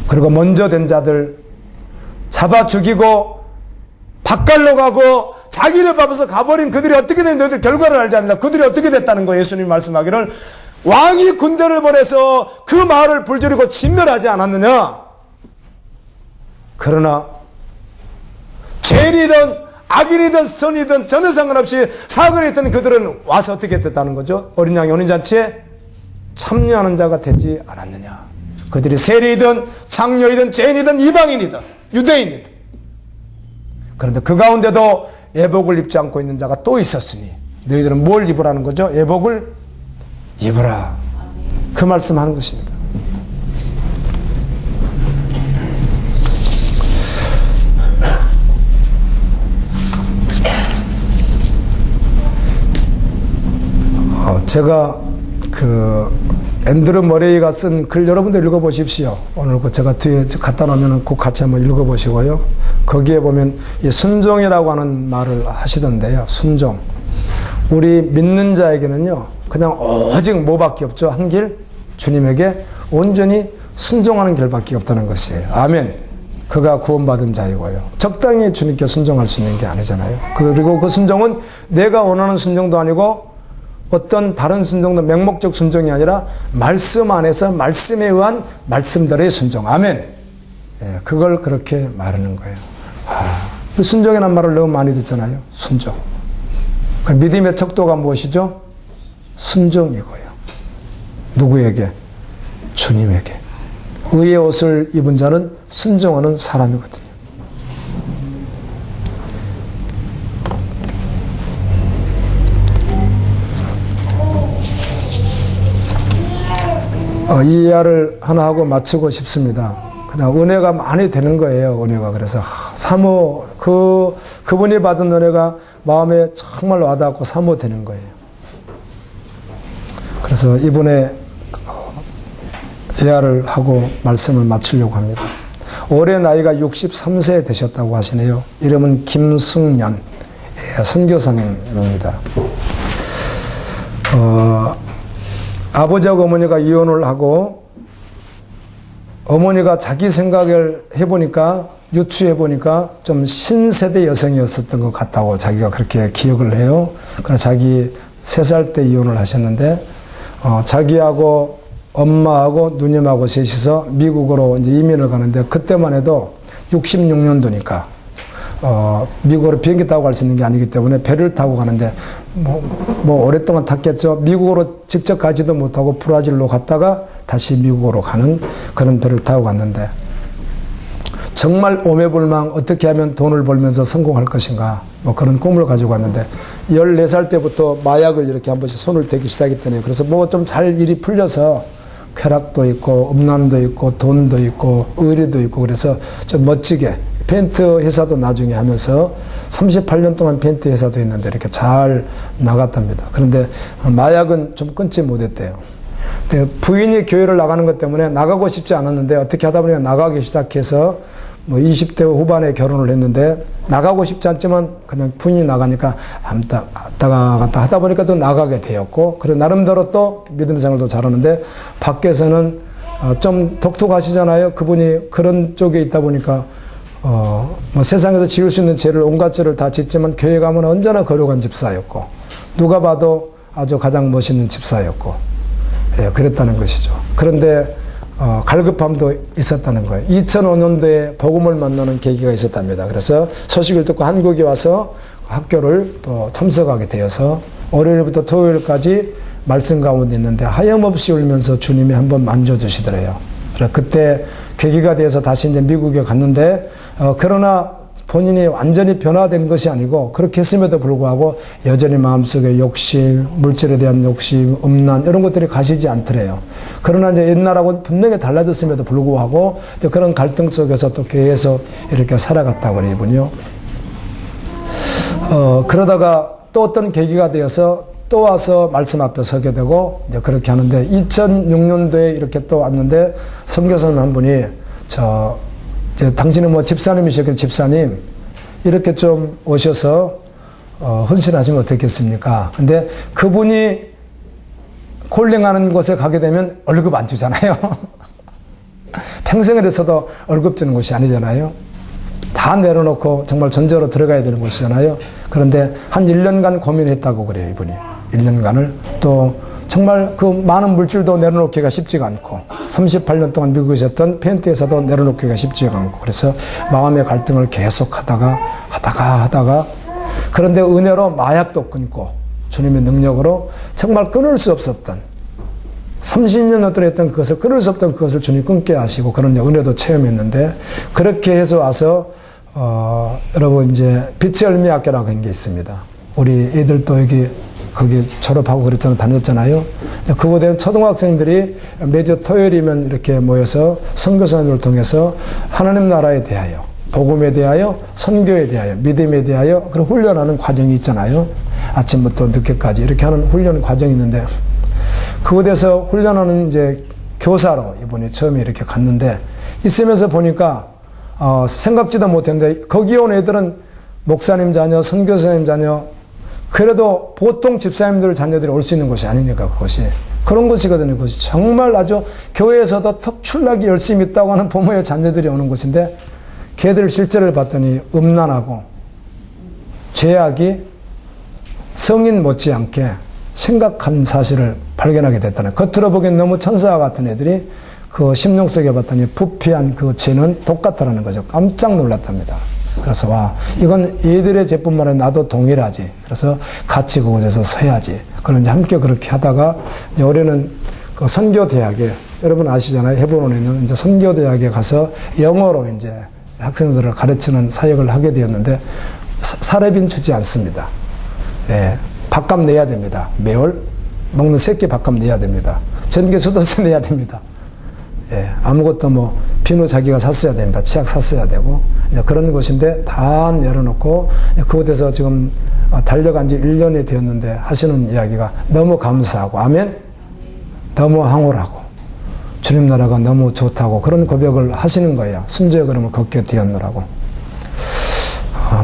그리고 먼저 된 자들 잡아 죽이고 밭갈로 가고 자기를 밟아서 가버린 그들이 어떻게 된, 너희들 결과를 알지 않는다. 그들이 어떻게 됐다는 거예요. 예수님이 말씀하기를 왕이 군대를 보내서 그 마을을 불지르고 진멸하지 않았느냐. 그러나 죄인이든 악인이든 선이든 전혀 상관없이 사건이 있던 그들은 와서 어떻게 됐다는 거죠? 어린 양의 혼인잔치에 참여하는 자가 되지 않았느냐. 그들이 세리이든 장녀이든 죄인이든 이방인이든 유대인이든. 그런데 그 가운데도 예복을 입지 않고 있는 자가 또 있었으니 너희들은 뭘 입으라는 거죠? 예복을 입으라. 그 말씀하는 것입니다. 제가 앤드루 머레이가 쓴 글 여러분들 읽어보십시오. 오늘 제가 뒤에 갖다 놓으면 꼭 같이 한번 읽어보시고요. 거기에 보면 이 순종이라고 하는 말을 하시던데요. 순종. 우리 믿는 자에게는요, 그냥 오직 뭐밖에 없죠? 한 길, 주님에게 온전히 순종하는 길밖에 없다는 것이에요. 아멘. 그가 구원받은 자이고요. 적당히 주님께 순종할 수 있는 게 아니잖아요. 그리고 그 순종은 내가 원하는 순종도 아니고 어떤 다른 순종도 맹목적 순종이 아니라 말씀 안에서 말씀에 의한 말씀들의 순종. 아멘. 예, 그걸 그렇게 말하는 거예요. 순종이라는 말을 너무 많이 듣잖아요. 순종. 그 믿음의 척도가 무엇이죠? 순종이고요. 누구에게? 주님에게. 의의 옷을 입은 자는 순종하는 사람이거든요. 이 이야기를 하나 하고 마치고 싶습니다. 그냥 은혜가 많이 되는 거예요. 은혜가. 그래서 사모 그분이 받은 은혜가 마음에 정말 와닿고 사모되는 거예요. 그래서 이분의 이야기를 하고 말씀을 마치려고 합니다. 올해 나이가 63세 되셨다고 하시네요. 이름은 김승년 선교사님입니다. 아버지하고 어머니가 이혼을 하고 어머니가 자기 생각을 해보니까 유추해보니까 좀 신세대 여성이었었던 것 같다고 자기가 그렇게 기억을 해요. 그래서 자기 3살 때 이혼을 하셨는데 자기하고 엄마하고 누님하고 셋이서 미국으로 이제 이민을 가는데 그때만 해도 66년도니까 미국으로 비행기 타고 갈 수 있는 게 아니기 때문에 배를 타고 가는데 뭐 오랫동안 탔겠죠. 미국으로 직접 가지도 못하고 브라질로 갔다가 다시 미국으로 가는 그런 배를 타고 갔는데 정말 오매불망 어떻게 하면 돈을 벌면서 성공할 것인가 뭐 그런 꿈을 가지고 왔는데 14살 때부터 마약을 이렇게 한 번씩 손을 대기 시작했더니 그래서 뭐 좀 잘 일이 풀려서 쾌락도 있고 음란도 있고 돈도 있고 의리도 있고 그래서 좀 멋지게 펜트 회사도 나중에 하면서 38년 동안 펜트 회사도 했는데 이렇게 잘 나갔답니다. 그런데 마약은 좀 끊지 못했대요. 부인이 교회를 나가는 것 때문에 나가고 싶지 않았는데 어떻게 하다 보니까 나가기 시작해서 뭐 20대 후반에 결혼을 했는데 나가고 싶지 않지만 그냥 부인이 나가니까 왔다 갔다 하다 보니까 또 나가게 되었고 그리고 나름대로 또 믿음 생활도 잘하는데 밖에서는 좀 독특하시잖아요. 그분이 그런 쪽에 있다 보니까 뭐 세상에서 지을 수 있는 죄를 온갖 죄를 다 짓지만 교회 가면 언제나 거룩한 집사였고 누가 봐도 아주 가장 멋있는 집사였고 예, 그랬다는 것이죠. 그런데 갈급함도 있었다는 거예요. 2005년도에 복음을 만나는 계기가 있었답니다. 그래서 소식을 듣고 한국에 와서 학교를 또 참석하게 되어서 월요일부터 토요일까지 말씀 가운데 있는데 하염없이 울면서 주님이 한번 만져주시더래요. 그래서 그때 계기가 되어서 다시 이제 미국에 갔는데 그러나 본인이 완전히 변화된 것이 아니고 그렇게 했음에도 불구하고 여전히 마음속에 욕심, 물질에 대한 욕심, 음란 이런 것들이 가시지 않더래요. 그러나 이제 옛날하고 분명히 달라졌음에도 불구하고 그런 갈등 속에서 또 교회에서 이렇게 살아갔다고 그래요, 이분이요. 그러다가 또 어떤 계기가 되어서 또 와서 말씀 앞에 서게 되고 이제 그렇게 하는데 2006년도에 이렇게 또 왔는데 선교사님 한 분이 이제 당신은 뭐 집사님이시겠 집사님 이렇게 좀 오셔서 헌신하시면 어떻겠습니까? 근데 그분이 콜링하는 곳에 가게 되면 월급 안 주잖아요. 평생을 해서도 월급 주는 곳이 아니잖아요. 다 내려놓고 정말 전저로 들어가야 되는 곳이잖아요. 그런데 한 1년간 고민했다고 그래요, 이분이. 1년간을 또 정말 그 많은 물질도 내려놓기가 쉽지가 않고 38년 동안 미국에 있었던 펜트에서도 내려놓기가 쉽지가 않고 그래서 마음의 갈등을 계속 하다가 그런데 은혜로 마약도 끊고 주님의 능력으로 정말 끊을 수 없었던 30년 동안 했던 그것을 끊을 수 없던 그것을 주님 끊게 하시고 그런 은혜도 체험했는데 그렇게 해서 와서 여러분 이제 빛의 열매 학교라고 한 게 있습니다. 우리 애들도 여기 거기 졸업하고 그랬잖아요. 다녔잖아요. 그거에 초등학생들이 매주 토요일이면 이렇게 모여서 선교사님을 통해서 하나님 나라에 대하여, 복음에 대하여, 선교에 대하여, 믿음에 대하여 그런 훈련하는 과정이 있잖아요. 아침부터 늦게까지 이렇게 하는 훈련 과정이 있는데 그곳에서 훈련하는 이제 교사로 이분이 처음에 이렇게 갔는데 있으면서 보니까 생각지도 못했는데 거기 온 애들은 목사님 자녀, 선교사님 자녀 그래도 보통 집사님들 자녀들이 올 수 있는 곳이 아니니까 그것이 그런 곳이거든요. 그것이 정말 아주 교회에서도 특출나게 열심히 있다고 하는 부모의 자녀들이 오는 곳인데 걔들 실제를 봤더니 음란하고 죄악이 성인 못지않게 심각한 사실을 발견하게 됐다는 겉으로 보기엔 너무 천사와 같은 애들이 그 심령 속에 봤더니 부패한 그 죄는 똑같다라는 거죠. 깜짝 놀랐답니다. 그래서 와, 이건 얘들의 제뿐만 아니라 나도 동일하지. 그래서 같이 그곳에서 서야지. 그런 이제 함께 그렇게 하다가 이제 올해는 그 선교대학에, 여러분 아시잖아요. 헤브론에 있는 이제 선교대학에 가서 영어로 이제 학생들을 가르치는 사역을 하게 되었는데 사례빈 주지 않습니다. 예, 밥값 내야 됩니다. 매월 먹는 새끼 밥값 내야 됩니다. 전기 수도세 내야 됩니다. 예, 아무것도 뭐 비누 자기가 샀어야 됩니다. 치약 샀어야 되고 그런 곳인데 다 내려놓고 그곳에서 지금 달려간 지 1년이 되었는데 하시는 이야기가 너무 감사하고 아멘. 너무 황홀하고 주님 나라가 너무 좋다고 그런 고백을 하시는 거예요. 순조의 걸음을 걷게 되었노라고.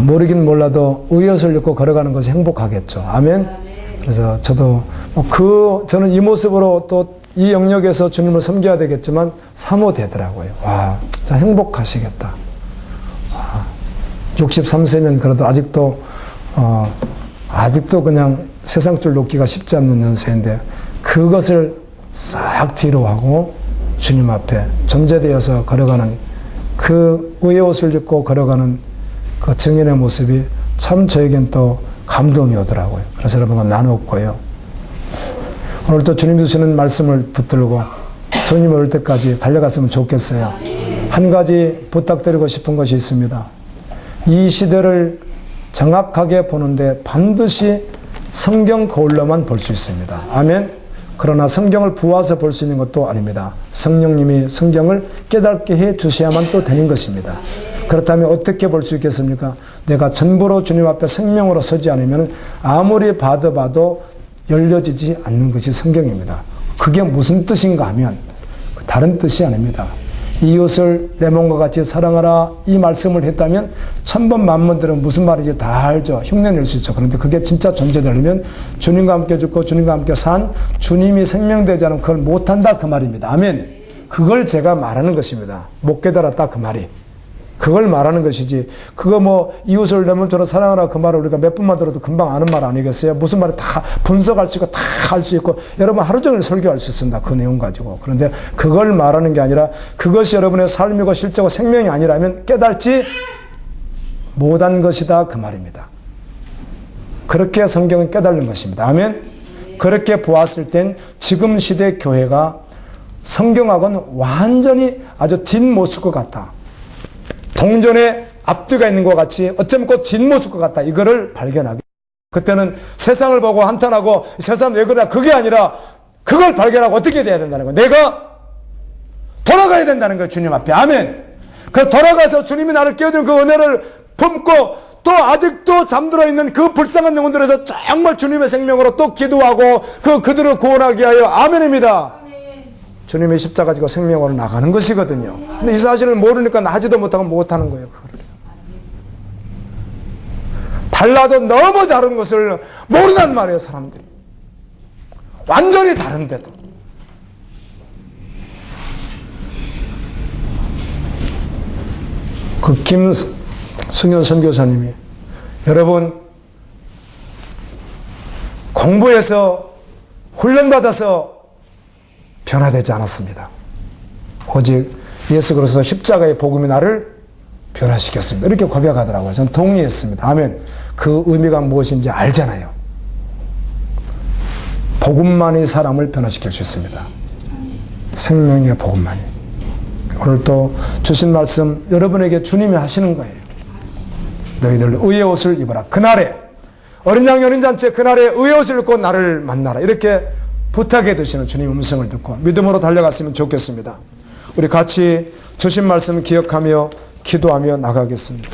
모르긴 몰라도 의젓을 입고 걸어가는 것이 행복하겠죠. 아멘. 그래서 저도 저는 이 모습으로 또 이 영역에서 주님을 섬겨야 되겠지만 사모되더라고요. 와, 진짜 행복하시겠다. 63세면 그래도 아직도 그냥 세상 줄 놓기가 쉽지 않는 연세인데 그것을 싹 뒤로 하고 주님 앞에 존재되어서 걸어가는 그 의의 옷을 입고 걸어가는 그 증인의 모습이 참 저에겐 또 감동이 오더라고요. 그래서 여러분과 나눴고요. 오늘도 주님 주시는 말씀을 붙들고 주님 올 때까지 달려갔으면 좋겠어요. 한 가지 부탁드리고 싶은 것이 있습니다. 이 시대를 정확하게 보는데 반드시 성경 거울로만 볼 수 있습니다. 아멘. 그러나 성경을 부어서 볼 수 있는 것도 아닙니다. 성령님이 성경을 깨닫게 해 주셔야만 또 되는 것입니다. 그렇다면 어떻게 볼 수 있겠습니까? 내가 전부로 주님 앞에 생명으로 서지 않으면 아무리 봐도 열려지지 않는 것이 성경입니다. 그게 무슨 뜻인가 하면 다른 뜻이 아닙니다. 이웃을 내 몸과 같이 사랑하라 이 말씀을 했다면 천번 만번들은 무슨 말인지 다 알죠. 흉내낼 수 있죠. 그런데 그게 진짜 존재되려면 주님과 함께 죽고 주님과 함께 산 주님이 생명되지 않으면 그걸 못한다 그 말입니다. 아멘. 그걸 제가 말하는 것입니다. 못 깨달았다 그 말이. 그걸 말하는 것이지 그거 뭐 이웃을 내 몸처럼 사랑하라 그 말을 우리가 몇 번만 들어도 금방 아는 말 아니겠어요? 무슨 말을 다 분석할 수 있고 다 알 수 있고 여러분 하루 종일 설교할 수 있습니다. 그 내용 가지고. 그런데 그걸 말하는 게 아니라 그것이 여러분의 삶이고 실제고 생명이 아니라면 깨달지 못한 것이다 그 말입니다. 그렇게 성경은 깨닫는 것입니다. 아멘. 그렇게 보았을 땐 지금 시대 교회가 성경하고는 완전히 아주 뒷모습과 같다. 동전에 앞뒤가 있는 것 같이 어쩌면 그 뒷모습 것 같다. 이거를 발견하게. 그때는 세상을 보고 한탄하고 세상 왜 그러냐. 그게 아니라 그걸 발견하고 어떻게 돼야 된다는 거예요. 내가 돌아가야 된다는 거예요. 주님 앞에. 아멘. 그 돌아가서 주님이 나를 깨워준 그 은혜를 품고 또 아직도 잠들어 있는 그 불쌍한 영혼들에서 정말 주님의 생명으로 또 기도하고 그들을 구원하게 하여 아멘입니다. 주님의 십자가 지고 생명으로 나가는 것이거든요. 근데 이 사실을 모르니까 하지도 못하고 못하는 거예요. 그거를. 달라도 너무 다른 것을 모르단 말이에요. 사람들이. 완전히 다른데도. 그 김승현 선교사님이 여러분 공부해서 훈련받아서 변화되지 않았습니다. 오직 예수 그리스도 십자가의 복음이 나를 변화시켰습니다. 이렇게 고백하더라고요. 저는 동의했습니다. 아멘. 그 의미가 무엇인지 알잖아요. 복음만이 사람을 변화시킬 수 있습니다. 생명의 복음만이. 오늘 또 주신 말씀 여러분에게 주님이 하시는 거예요. 너희들 의의 옷을 입어라. 그날에 어린 양이 어린 잔치에 그날에 의의 옷을 입고 나를 만나라. 이렇게 부탁해 주시는 주님의 음성을 듣고 믿음으로 달려갔으면 좋겠습니다. 우리 같이 주신 말씀 기억하며 기도하며 나가겠습니다.